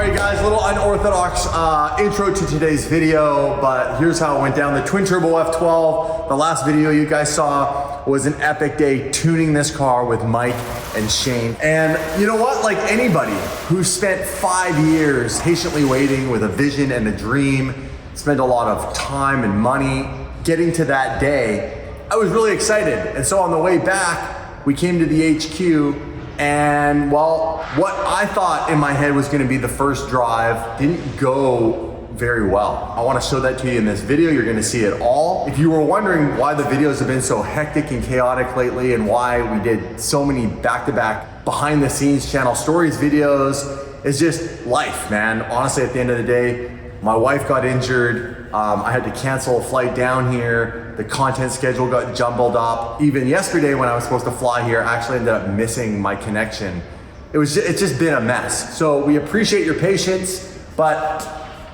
Alright guys, a little unorthodox intro to today's video, but here's how it went down. The twin turbo F12, the last video you guys saw was an epic day tuning this car with Mike and Shane. And you know what, like anybody who spent 5 years patiently waiting with a vision and a dream, spent a lot of time and money getting to that day, I was really excited. And so on the way back, we came to the HQ. And well, what I thought in my head was gonna be the first drive didn't go very well. I wanna show that to you in this video. You're gonna see it all. If you were wondering why the videos have been so hectic and chaotic lately and why we did so many back-to-back behind the scenes channel stories videos, it's just life, man. Honestly, at the end of the day, my wife got injured. I had to cancel a flight down here. The content schedule got jumbled up. Even yesterday when I was supposed to fly here, I actually ended up missing my connection. It's just been a mess. So we appreciate your patience, but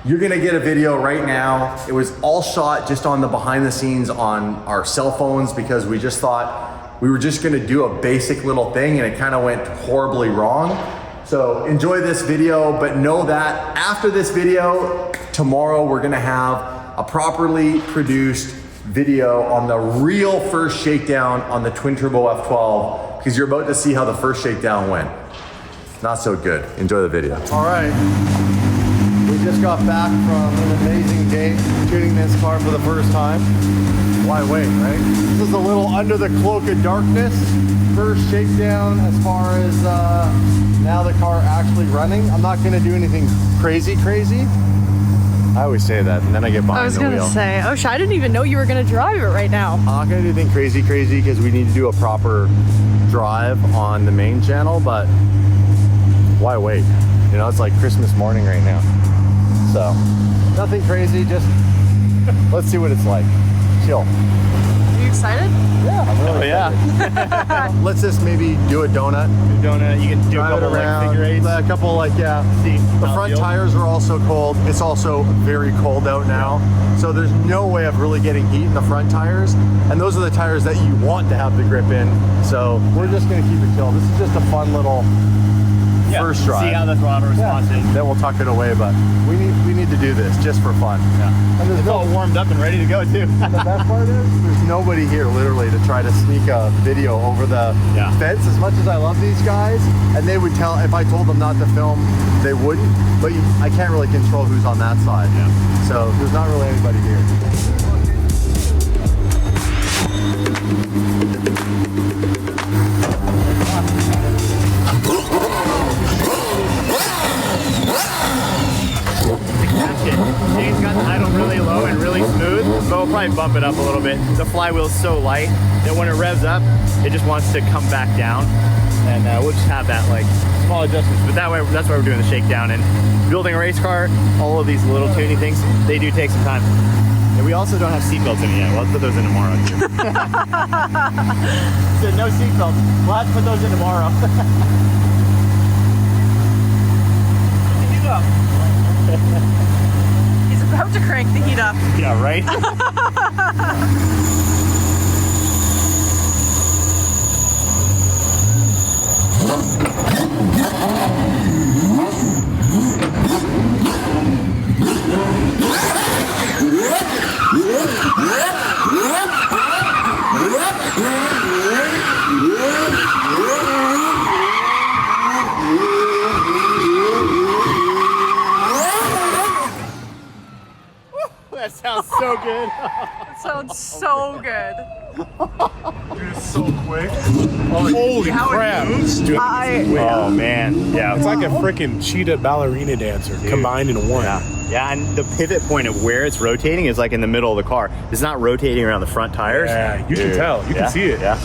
you're gonna get a video right now. It was all shot just on the behind the scenes on our cell phones because we just thought we were just gonna do a basic little thing and it kind of went horribly wrong. So enjoy this video, but know that after this video, tomorrow we're gonna have a properly produced video on the real first shakedown on the twin turbo F12 because you're about to see how the first shakedown went. Not so good. Enjoy the video. All right, we just got back from an amazing day tuning this car for the first time. Why wait, right? This is a little under the cloak of darkness. First shakedown as far as now the car actually running. I'm not gonna do anything crazy. I always say that, and then I get behind the wheel. I was gonna say, oh, I didn't even know you were gonna drive it right now. I'm not gonna do anything crazy because we need to do a proper drive on the main channel, but why wait? You know, it's like Christmas morning right now. So, nothing crazy, just let's see what it's like. Chill. Are you excited? Yeah, I'm really excited. Let's just maybe do a donut. You can do a couple like figure eights. A couple like, yeah. See the front tires are also cold. It's also very cold out now. So there's no way of really getting heat in the front tires. And those are the tires that you want to have the grip in. So we're just gonna keep it chill. This is just a fun little first drive. See how the throttle response is. Then we'll tuck it away, but we need to do this just for fun. Yeah. And it's all warmed up and ready to go too. The best part is there's nobody here literally to try to sneak a video over the fence. As much as I love these guys, and they would tell, if I told them not to film, they wouldn't, but I can't really control who's on that side. Yeah. So there's not really anybody here. Shane's got the idle really low and really smooth, but we'll probably bump it up a little bit. The flywheel's so light that when it revs up, it just wants to come back down. And we'll just have that like small adjustments. But that way, that's why we're doing the shakedown. And building a race car, all of these little tuning things, they do take some time. And we also don't have seatbelts in it yet. We'll have to put those in tomorrow too. So no seatbelts. We'll have to put those in tomorrow. Heat up. He's about to crank the heat up. Yeah, right? That sounds so good. It sounds so good. Dude, it's so quick. Holy crap. Dude, Oh man, yeah. it's like a freaking cheetah ballerina dancer combined in one. Yeah, and the pivot point of where it's rotating is like in the middle of the car. It's not rotating around the front tires. Yeah, you can tell. You can see it. Yeah.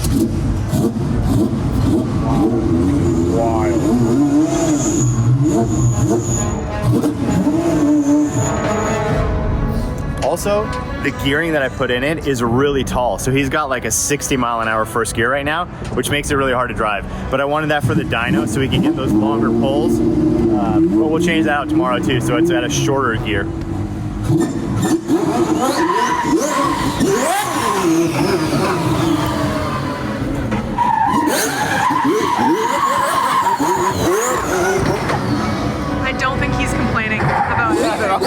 Wild. Also, the gearing that I put in it is really tall. So he's got like a 60-mile-an-hour first gear right now, which makes it really hard to drive. But I wanted that for the dyno so we can get those longer pulls. But we'll change that out tomorrow too, so it's at a shorter gear. I don't think he's fine. Not at all.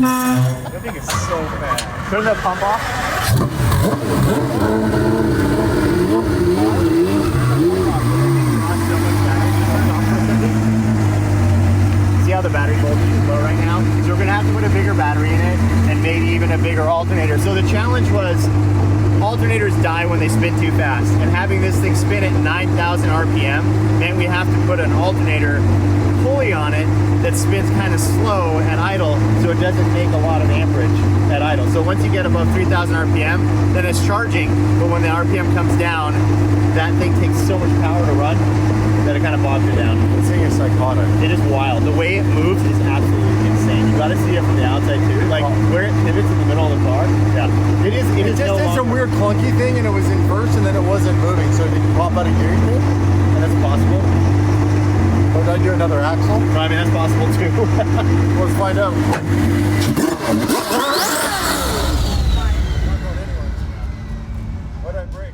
That thing is so fast. Turn the pump off. See how the battery voltage is low right now? So we're gonna have to put a bigger battery in it and maybe even a bigger alternator. So the challenge was alternators die when they spin too fast, and having this thing spin at 9,000 RPM meant we have to put an alternator pulley on it that spins kind of slow at idle, so it doesn't make a lot of amperage at idle. So once you get above 3,000 RPM, then it's charging, but when the RPM comes down, that thing takes so much power to run that it kind of bogs it down. This thing is psychotic. It is wild. The way it moves is absolutely insane. You gotta see it from the outside too. Like where it pivots in the middle of the car. Yeah. It is It just no did longer- some weird clunky thing and it was in first and then it wasn't moving. So did you pop out of gearing thing? And that's possible. Or did I do another axle? No, I mean that's possible too. Let's find out. What did I break?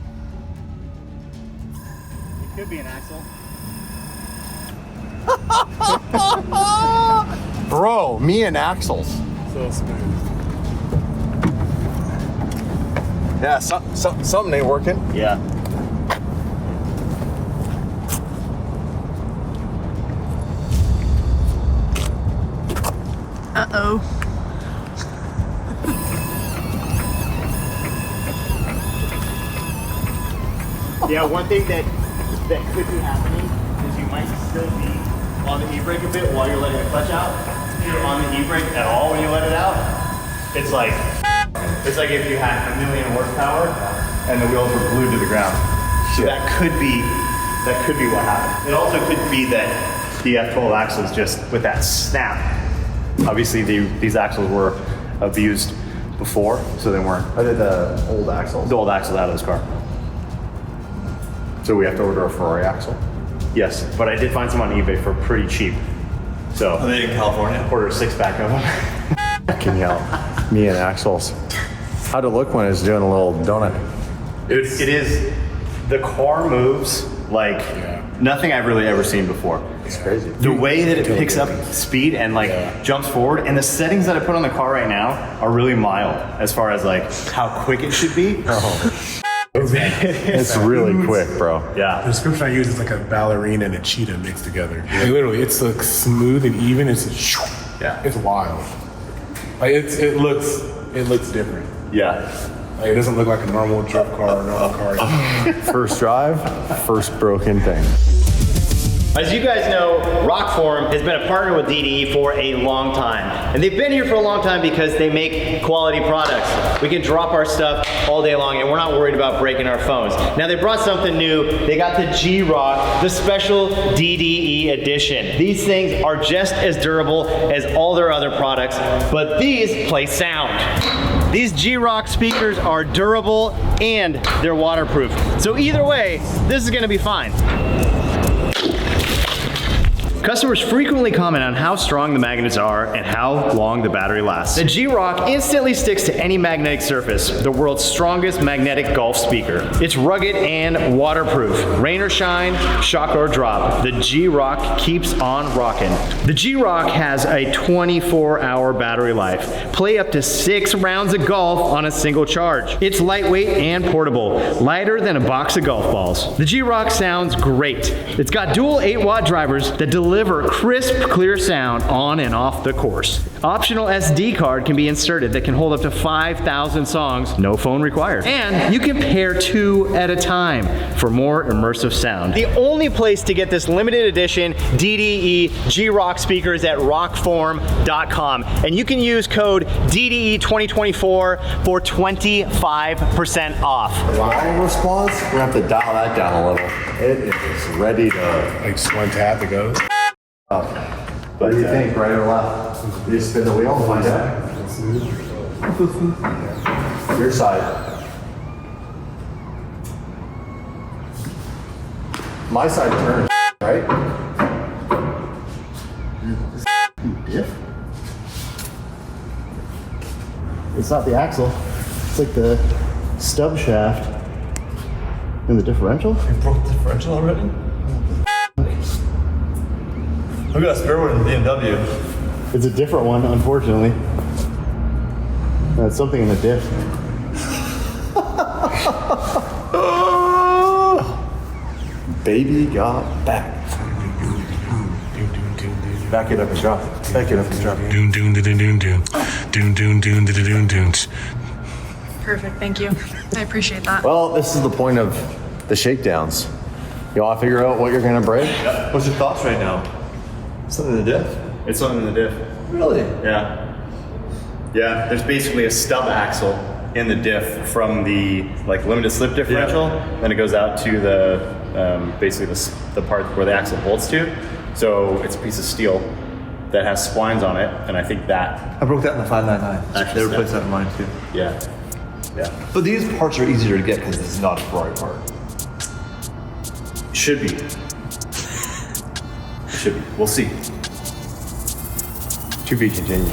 It could be an axle. Bro, me and axles. So smooth. Yeah, something ain't working. Yeah. Uh-oh. Yeah, one thing that could be happening is you might still be on the e-brake a bit while you're letting the clutch out. If you're on the e-brake at all when you let it out, it's like if you had 1,000,000 horsepower and the wheels were glued to the ground. So Shit. that could be what happened. It also could be that the F12 axles just with that snap. Obviously these axles were abused before, so they weren't. I did the old axles. The old axles out of this car. So we have to order a Ferrari axle? Yes, but I did find some on eBay for pretty cheap. So Are they in California? order a 6-pack of them. Fucking hell. Me and axles. How'd it look when it was doing a little donut? It is, the car moves like nothing I've really ever seen before. It's crazy. The way that it picks up speed and like jumps forward, and the settings that I put on the car right now are really mild as far as like how quick it should be. It's really quick, bro. The Yeah. description I use is like a ballerina and a cheetah mixed together. Like literally, it's like smooth and even. It's it's wild. Like it looks different. Yeah. Like it doesn't look like a normal drift car or normal car. First drive, first broken thing. As you guys know, Rokform has been a partner with DDE for a long time. And they've been here for a long time because they make quality products. We can drop our stuff all day long and we're not worried about breaking our phones. Now they brought something new. They got the G-Rock, the special DDE edition. These things are just as durable as all their other products, but these play sound. These G-Rock speakers are durable and they're waterproof. So either way, this is gonna be fine. Customers frequently comment on how strong the magnets are and how long the battery lasts. The G-Rock instantly sticks to any magnetic surface, the world's strongest magnetic golf speaker. It's rugged and waterproof. Rain or shine, shock or drop, the G-Rock keeps on rocking. The G-Rock has a 24-hour battery life. Play up to 6 rounds of golf on a single charge. It's lightweight and portable, lighter than a box of golf balls. The G-Rock sounds great. It's got dual 8-watt drivers that deliver crisp, clear sound on and off the course. Optional SD card can be inserted that can hold up to 5,000 songs, no phone required. And you can pair 2 at a time for more immersive sound. The only place to get this limited edition DDE G-Rock speakers at Rokform.com. And you can use code DDE2024 for 25% off. Line response, we're gonna have to dial that down a little. It is ready to. Like one tap, it goes. What do you think, right or left? You just spin the wheel and find out. Your side. My side turns, right? Diff? It's not the axle. It's like the stub shaft in the differential. You broke the differential already? Look at that spare one in the BMW. It's a different one, unfortunately. That's something in the diff. Baby got back. Back it up and drop it. Back it up and drop it. Doon doon doon doon doon doon doon doon doon doon. Perfect, thank you. I appreciate that. Well, this is the point of the shakedowns. You want to figure out what you're going to break? What's your thoughts right now? Something in the diff? It's something in the diff. Really? Yeah. Yeah, there's basically a stub axle in the diff from the like limited slip differential, then it goes out to the basically the part where the axle bolts to. So it's a piece of steel that has splines on it, and I think that I broke that in the 599. Actually, They replaced that in mine too. yeah. But these parts are easier to get because this is not a Ferrari part. Should be. Should be. We'll see. To be continued.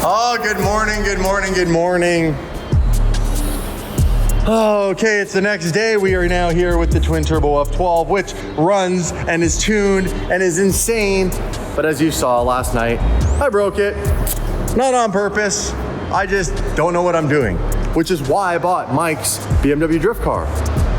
Oh, good morning, good morning, good morning. Oh, okay, it's the next day. We are now here with the twin turbo F12, which runs and is tuned and is insane. But as you saw last night, I broke it. Not on purpose. I just don't know what I'm doing, which is why I bought Mike's BMW drift car.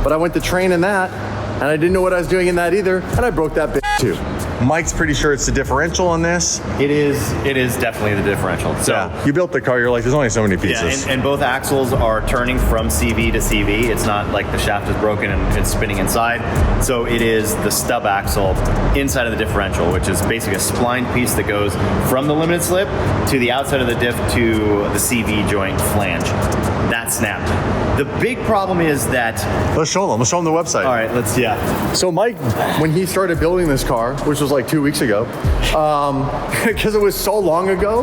But I went to train in that, and I didn't know what I was doing in that either, and I broke that bitch too. Mike's pretty sure it's the differential on this. It is definitely the differential. So Yeah, you built the car, you're like, there's only so many pieces. yeah, and both axles are turning from CV to CV. It's not like the shaft is broken and it's spinning inside. So it is the stub axle inside of the differential, which is basically a splined piece that goes from the limited slip to the outside of the diff to the CV joint flange. That snapped. The big problem is that, Let's show them the website. all right, So Mike, when he started building this car, which was like 2 weeks ago, because it was so long ago,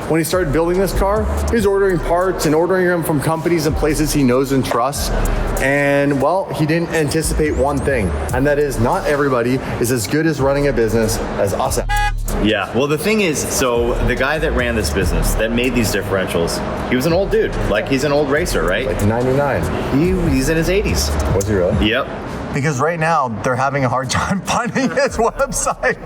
when he started building this car, he was ordering parts and ordering them from companies and places he knows and trusts. And well, he didn't anticipate one thing, and that is not everybody is as good as running a business as us. Yeah, well the thing is, so the guy that ran this business, that made these differentials, he was an old dude. Like he's an old racer, right? Like 99. He's in his 80s. Was he really? Yep. Because right now they're having a hard time finding his website.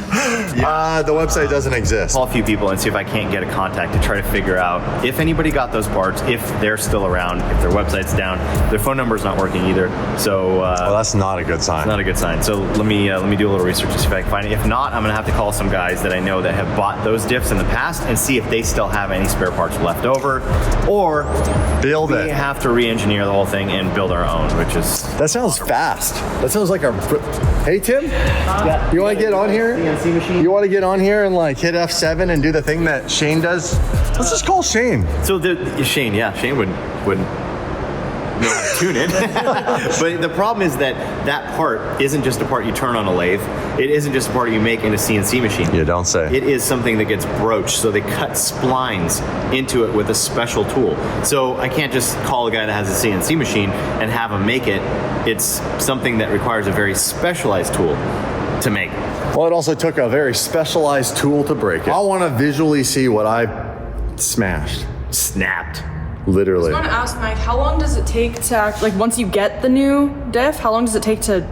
The website doesn't exist. Call a few people and see if I can't get a contact to try to figure out if anybody got those parts, if they're still around, if their website's down. Their phone number's not working either. So Well, that's not a good sign. not a good sign. So let me do a little research to see if I can find it. If not, I'm gonna have to call some guys that I know that have bought those diffs in the past and see if they still have any spare parts left over, or Build we it. have to re-engineer the whole thing and build our own, which is That sounds fast. That sounds like a. Hey Tim, you want to get on here? CNC machine. You want to get on here and like hit F7 and do the thing that Shane does? Let's just call Shane. So Shane wouldn't know how to tune it. But the problem is that part isn't just a part you turn on a lathe. It isn't just a part you make in a CNC machine. You don't say. It is something that gets broached, so they cut splines into it with a special tool. So I can't just call a guy that has a CNC machine and have him make it. It's something that requires a very specialized tool to make. Well, it also took a very specialized tool to break it. I want to visually see what I smashed. Snapped. Literally. I want to ask Mike, how long does it take to, like, once you get the new diff, how long does it take to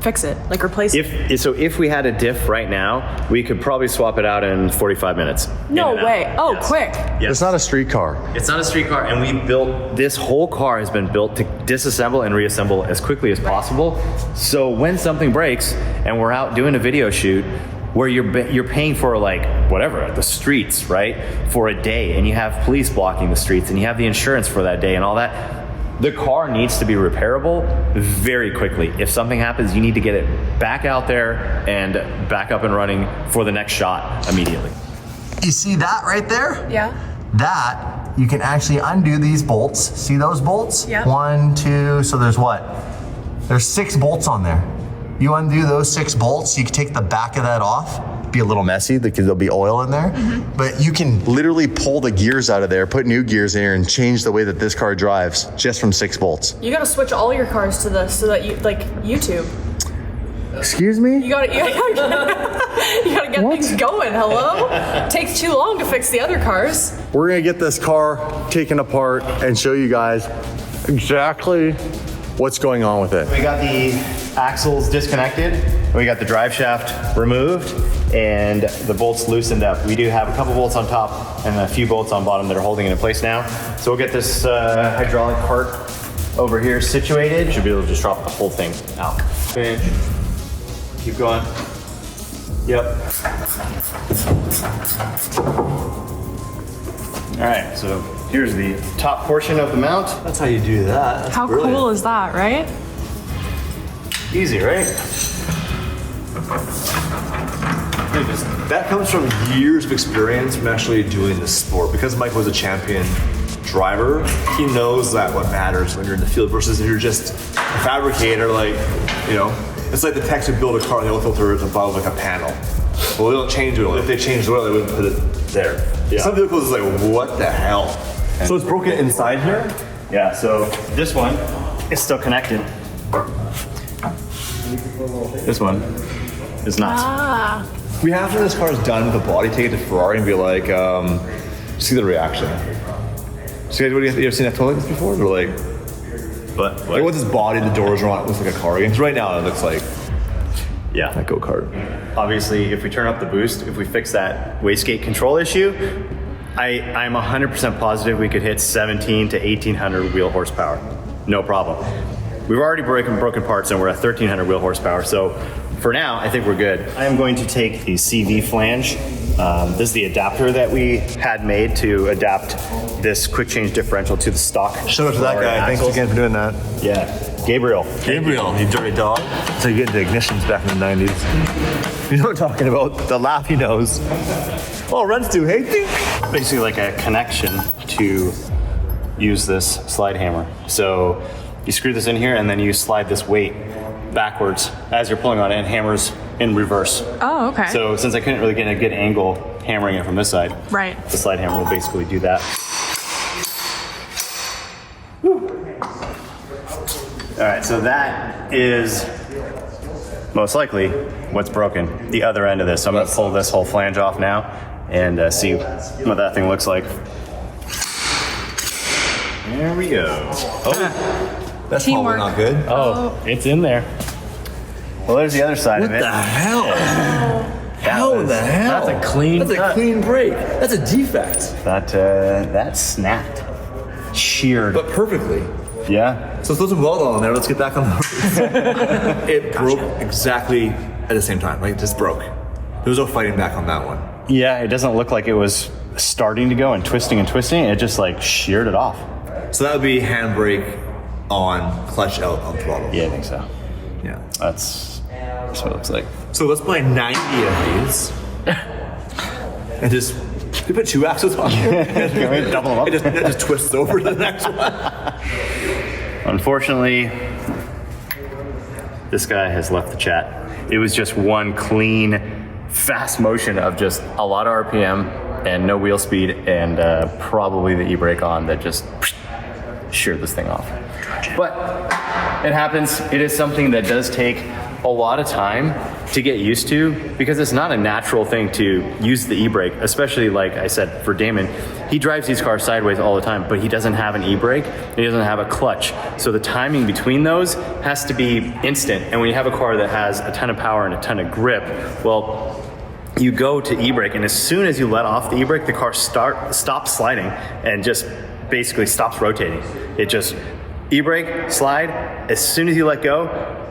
fix it, like replace it? If we had a diff right now, we could probably swap it out in 45 minutes. No In and out. way. Oh, Yes. quick. Yes. It's not a street car. It's not a street car, and we built this whole car has been built to disassemble and reassemble as quickly as possible. So when something breaks and we're out doing a video shoot where you're paying for like whatever the streets, right, for a day, and you have police blocking the streets, and you have the insurance for that day and all that. The car needs to be repairable very quickly. If something happens, you need to get it back out there and back up and running for the next shot immediately. You see that right there? Yeah. That, you can actually undo these bolts. See those bolts? Yeah. 1, 2, so there's what? There's 6 bolts on there. You undo those 6 bolts, you can take the back of that off. Be a little messy because there'll be oil in there, but you can literally pull the gears out of there, put new gears in here, and change the way that this car drives just from 6 bolts. You gotta switch all your cars to this so that you, like, YouTube. Excuse me? You gotta get things going, hello? Takes too long to fix the other cars. We're gonna get this car taken apart and show you guys exactly what's going on with it. We got the axles disconnected, we got the drive shaft removed, and the bolts loosened up. We do have a couple bolts on top and a few bolts on bottom that are holding it in place now. So we'll get this hydraulic part over here situated. Should be able to just drop the whole thing out. Pinch. Keep going. Yep. All right, so here's the top portion of the mount. That's how you do that. That's How brilliant. cool is that, right? Easy, right? That comes from years of experience from actually doing this sport. Because Mike was a champion driver, he knows that what matters when you're in the field versus if you're just a fabricator, like, you know, it's like the techs who build a car and the oil filter is above like a panel. Well, they don't change the oil. If they changed the oil, they wouldn't put it there. Yeah. Some vehicles is like, what the hell? So it's broken inside here? Yeah, so this one is still connected. This one is not. We have when this car is done with the body, take it to Ferrari and be like, see the reaction. So you ever seen that toy like this before? They're like, But like with this body, the doors are on, it looks like a car again. 'Cause right now it looks like yeah, a go-kart. obviously, if we turn up the boost, if we fix that wastegate control issue, I'm 100% positive we could hit 17 to 1800 wheel horsepower. No problem. We've already broken parts and we're at 1300 wheel horsepower. So for now, I think we're good. I am going to take the CV flange. This is the adapter that we had made to adapt this quick change differential to the stock. Shout out to that Ferrari guy. Thanks axles. again for doing that. Yeah, Gabriel. Gabriel, you dirty dog. So you get into ignitions back in the 90s. You know what I'm talking about? The laugh he knows. Oh, runs to, hey, think. Basically like a connection to use this slide hammer. So you screw this in here and then you slide this weight backwards as you're pulling on it and hammers in reverse. Oh, okay. So since I couldn't really get a good angle hammering it from this side, Right. the slide hammer will basically do that. All right, so that is most likely what's broken, the other end of this. So I'm gonna pull this whole flange off now and see what that thing looks like. There we go. Oh, that's Teamwork. probably not good. Oh, it's in there. Well, there's the other side of it. What the hell? How in the hell? That's a clean That's a cut. clean break. That's a defect. That snapped. Sheared. But perfectly. Yeah. So throw some weld on there. Let's get back on the roof. It broke exactly at the same time. Like, it just broke. There was no fighting back on that one. Yeah, it doesn't look like it was starting to go and twisting. It just like sheared it off. So that would be handbrake on, clutch out on throttle. Yeah, I think so. Yeah. That's what it looks like. So let's buy 90 of these. And just we put two axles on here. Double them up. It just twists over to the next one. Unfortunately, this guy has left the chat. It was just one clean, fast motion of just a lot of RPM and no wheel speed and probably the e-brake on that just sheared this thing off. But it happens. It is something that does take a lot of time to get used to because it's not a natural thing to use the e-brake, especially like I said for Damon. He drives these cars sideways all the time, but he doesn't have an e-brake, and he doesn't have a clutch. So the timing between those has to be instant. And when you have a car that has a ton of power and a ton of grip, well, you go to e-brake, and as soon as you let off the e-brake, the car stops sliding and just basically stops rotating. It just e-brake, slide, as soon as you let go,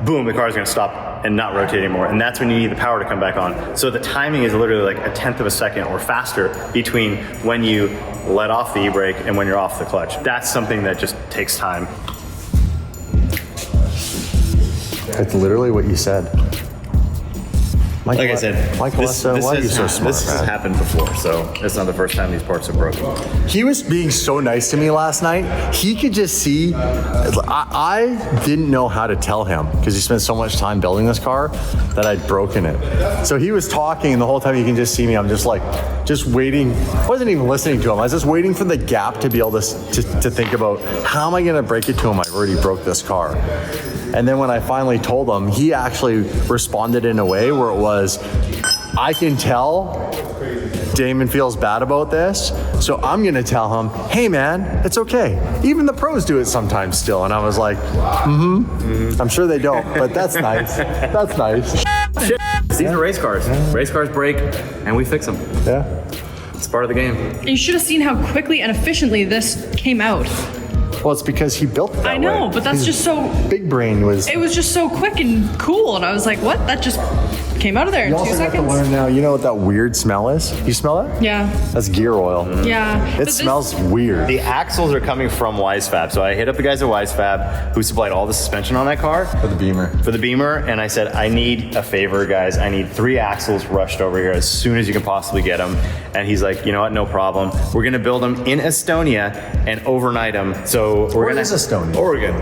boom, the car's gonna stop and not rotate anymore. And that's when you need the power to come back on. So the timing is literally like a 1/10 of a second or faster between when you let off the e-brake and when you're off the clutch. That's something that just takes time. It's literally what you said. Mike, Like I said, Mike, why are you so smart, this has man? happened before, so it's not the first time these parts are broken. He was being so nice to me last night. He could just see, I didn't know how to tell him because he spent so much time building this car that I'd broken it. So he was talking and the whole time you can just see me, I'm just like, just waiting. I wasn't even listening to him. I was just waiting for the gap to be able to think about how am I gonna break it to him? I've already broke this car. And then when I finally told him, he actually responded in a way where it was, I can tell Damon feels bad about this, so I'm gonna tell him, hey man, it's okay. Even the pros do it sometimes still. And I was like, I'm sure they don't, but that's nice. That's nice. These are race cars. Race cars break, and we fix them. Yeah. It's part of the game. And you should have seen how quickly and efficiently this came out. Well, it's because he built it that I know, way. but that's just so, Big brain was. it was just so quick and cool. And I was like, what? That just came out of there in You 2 also got to seconds. learn now, you know what that weird smell is? You smell that? Yeah. That's gear oil. Yeah. But It this- smells weird. The axles are coming from Wisefab. So I hit up the guys at Wisefab who supplied all the suspension on that car. For the Beamer. And I said, I need a favor, guys. I need 3 axles rushed over here as soon as you can possibly get them. And he's like, you know what, no problem. We're gonna build them in Estonia and overnight them. So we're Where gonna is Estonia? Oregon.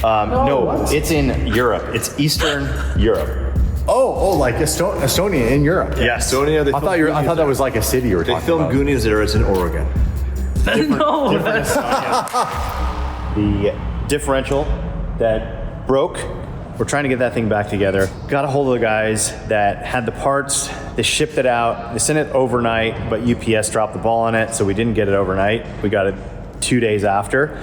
no, it's in Europe. It's Eastern Europe. Oh, like Estonia in Europe. Yes. Estonia, I thought that was like a city you were They talking filmed about. Goonies there. It's in Oregon. No. The differential that broke, we're trying to get that thing back together. Got a hold of the guys that had the parts. They shipped it out. They sent it overnight, but UPS dropped the ball on it, so we didn't get it overnight. We got it 2 days after.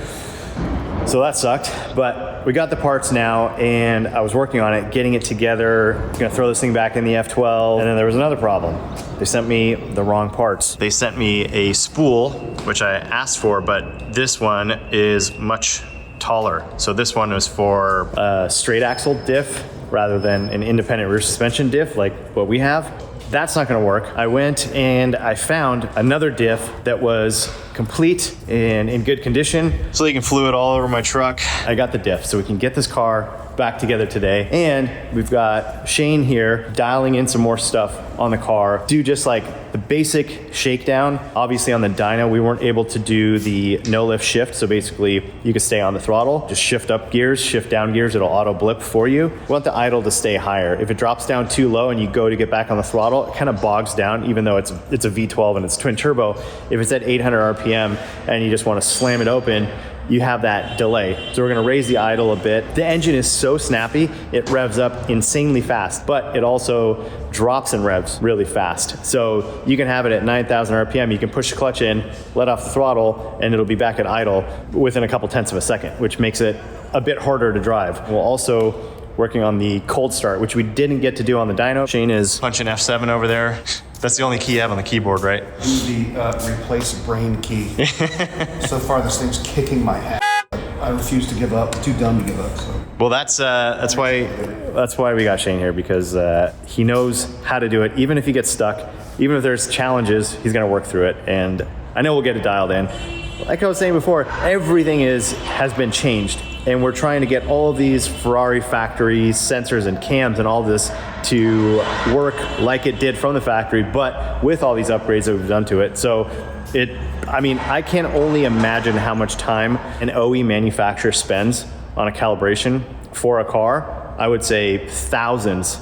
So that sucked, but we got the parts now, and I was working on it, getting it together, gonna throw this thing back in the F12, and then there was another problem. They sent me the wrong parts. They sent me a spool, which I asked for, but this one is much taller. So this one was for a straight axle diff rather than an independent rear suspension diff like what we have. That's not gonna work. I went and I found another diff that was complete and in good condition. So leaking fluid all over my truck. I got the diff so we can get this car back together today. And we've got Shane here dialing in some more stuff on the car. Do just like the basic shakedown. Obviously on the dyno, we weren't able to do the no lift shift. So basically you can stay on the throttle, just shift up gears, shift down gears, it'll auto blip for you. We want the idle to stay higher. If it drops down too low and you go to get back on the throttle, it kind of bogs down even though it's a V12 and it's twin turbo. If it's at 800 RPM and you just want to slam it open, you have that delay. So we're gonna raise the idle a bit. The engine is so snappy, it revs up insanely fast, but it also drops and revs really fast. So you can have it at 9,000 RPM, you can push the clutch in, let off the throttle, and it'll be back at idle within a couple tenths of a second, which makes it a bit harder to drive. We'll also working on the cold start, which we didn't get to do on the dyno. Shane is punching F7 over there. That's the only key I have on the keyboard, right? The replace brain key. So far, this thing's kicking my ass. I refuse to give up. Too dumb to give up. So. Well, that's why we got Shane here, because he knows how to do it. Even if he gets stuck, even if there's challenges, he's gonna work through it. And I know we'll get it dialed in. Like I was saying before, everything has been changed. And we're trying to get all of these Ferrari factory sensors and cams and all this to work like it did from the factory, but with all these upgrades that we've done to it. So I can only imagine how much time an OE manufacturer spends on a calibration for a car. I would say thousands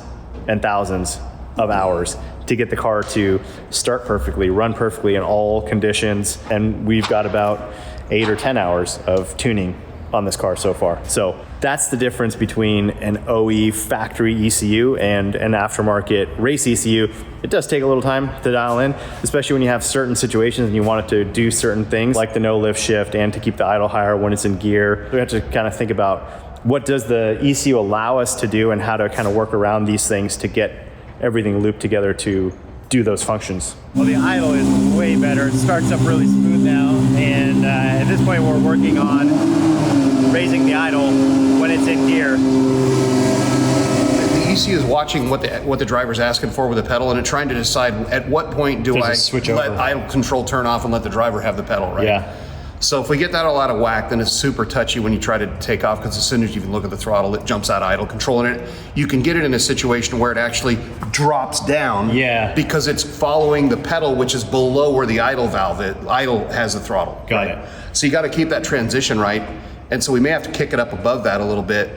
and thousands of hours to get the car to start perfectly, run perfectly in all conditions. And we've got about 8 or 10 hours of tuning on this car so far. So that's the difference between an OE factory ECU and an aftermarket race ECU. It does take a little time to dial in, especially when you have certain situations and you want it to do certain things like the no lift shift and to keep the idle higher when it's in gear. We have to kind of think about what does the ECU allow us to do and how to kind of work around these things to get everything looped together to do those functions. Well, the idle is way better. It starts up really smooth now. And at this point, we're working on raising the idle when it's in gear. The ECU is watching what the driver's asking for with the pedal, and trying to decide at what point do I let idle control turn off and let the driver have the pedal, right? Yeah. So if we get that all out of whack, then it's super touchy when you try to take off, because as soon as you even look at the throttle, it jumps out of idle control, and you can get it in a situation where it actually drops down. Yeah. Because it's following the pedal, which is below where the idle valve is. Idle has the throttle. Got right? it. So you got to keep that transition right, and so we may have to kick it up above that a little bit,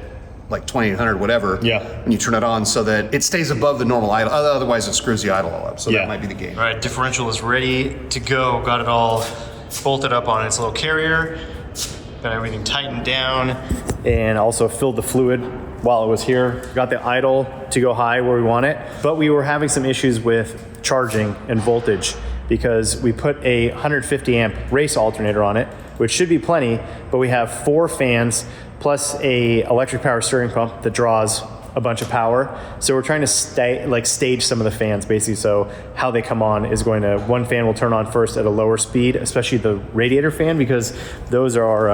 like 2800, whatever. Yeah. When you turn it on, so that it stays above the normal idle. Otherwise, it screws the idle all up. So Yeah. that might be the game. All right, differential is ready to go. Got it all bolted up on its little carrier. got everything tightened down, and also filled the fluid while it was here. Got the idle to go high where we want it, but we were having some issues with charging and voltage because we put a 150 amp race alternator on it, which should be plenty, but we have 4 fans plus a electric power steering pump that draws a bunch of power. So we're trying to stage some of the fans basically, so how they come on is going to, one fan will turn on first at a lower speed, especially the radiator fan, because those are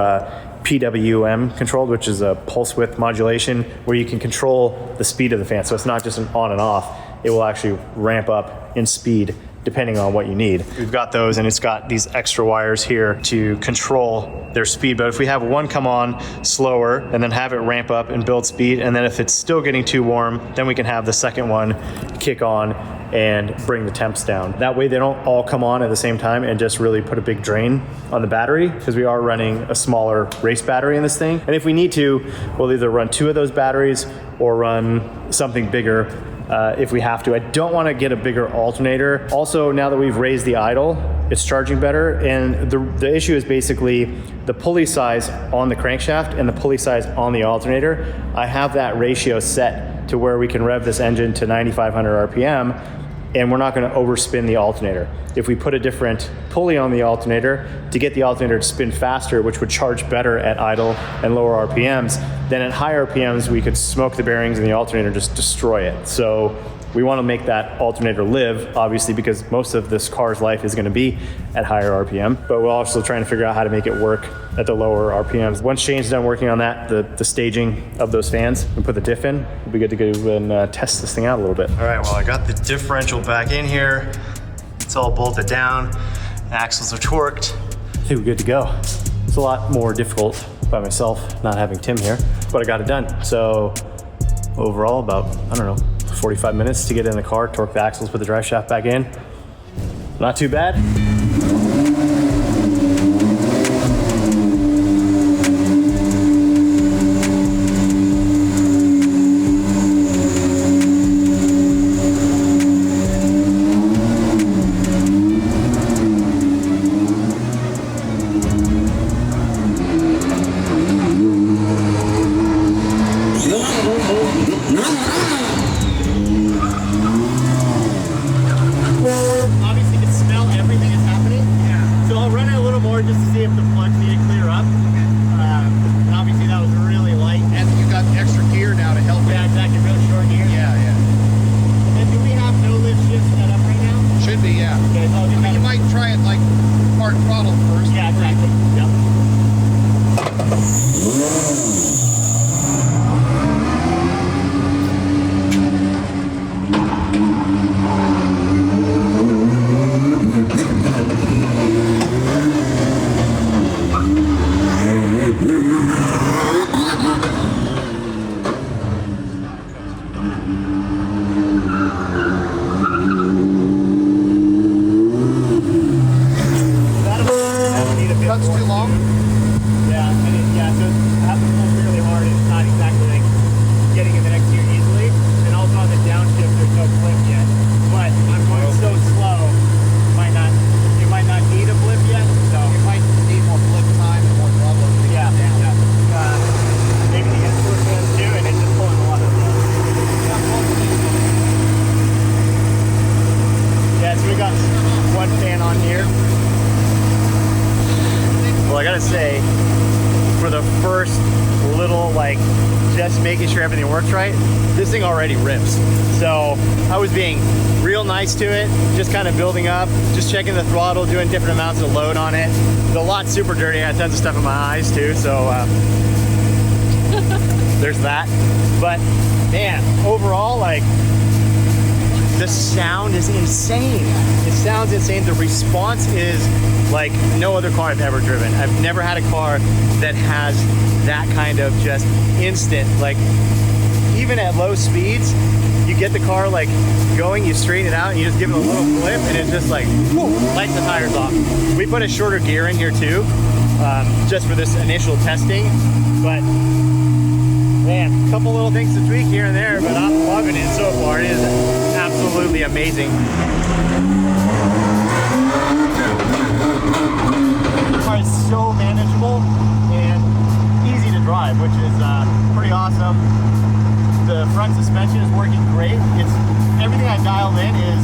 PWM controlled, which is a pulse width modulation, where you can control the speed of the fan. So it's not just an on and off, it will actually ramp up in speed depending on what you need. We've got those, and it's got these extra wires here to control their speed. But if we have one come on slower and then have it ramp up and build speed, and then if it's still getting too warm, then we can have the second one kick on and bring the temps down. That way they don't all come on at the same time and just really put a big drain on the battery, because we are running a smaller race battery in this thing. And if we need to, we'll either run 2 of those batteries or run something bigger if we have to. I don't want to get a bigger alternator. Also, now that we've raised the idle, it's charging better. And the issue is basically the pulley size on the crankshaft and the pulley size on the alternator. I have that ratio set to where we can rev this engine to 9,500 RPM, and we're not going to overspin the alternator. If we put a different pulley on the alternator to get the alternator to spin faster, which would charge better at idle and lower RPMs, then at higher RPMs we could smoke the bearings and the alternator just destroy it. So we want to make that alternator live, obviously, because most of this car's life is going to be at higher RPM, but we're also trying to figure out how to make it work at the lower RPMs. Once Shane's done working on that, the staging of those fans, and put the diff in, we'll be good to go and test this thing out a little bit. All right, well, I got the differential back in here. It's all bolted down. Axles are torqued. I think we're good to go. It's a lot more difficult by myself, not having Tim here, but I got it done. So overall, about, I don't know, 45 minutes to get in the car, torque the axles, put the drive shaft back in. Not too bad. Say, for the first little, just making sure everything works right, this thing already rips. So I was being real nice to it, just kind of building up, just checking the throttle, doing different amounts of load on it. The lot's super dirty. I had tons of stuff in my eyes too, so there's that. But man, overall, the sound is insane. It sounds insane. The response is like no other car I've ever driven. I've never had a car that has that kind of just instant, even at low speeds, you get the car going, you straighten it out, and you just give it a little flip, and it's just whoo, lights the tires off. We put a shorter gear in here too, just for this initial testing, but man, a couple little things to tweak here and there, but I'm loving it so far. It is absolutely amazing. The car is so manageable, and drive, which is pretty awesome. The front suspension is working great. It's everything I dialed in is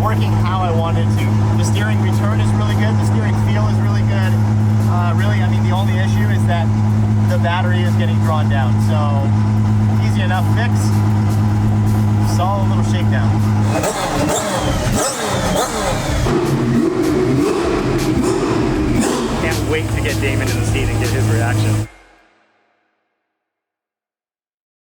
working how I wanted to. The steering return is really good. The steering feel is really good. Really, I mean, the only issue is that the battery is getting drawn down. So easy enough fix. Solid little shakedown. Can't wait to get Damon in the seat and get his reaction.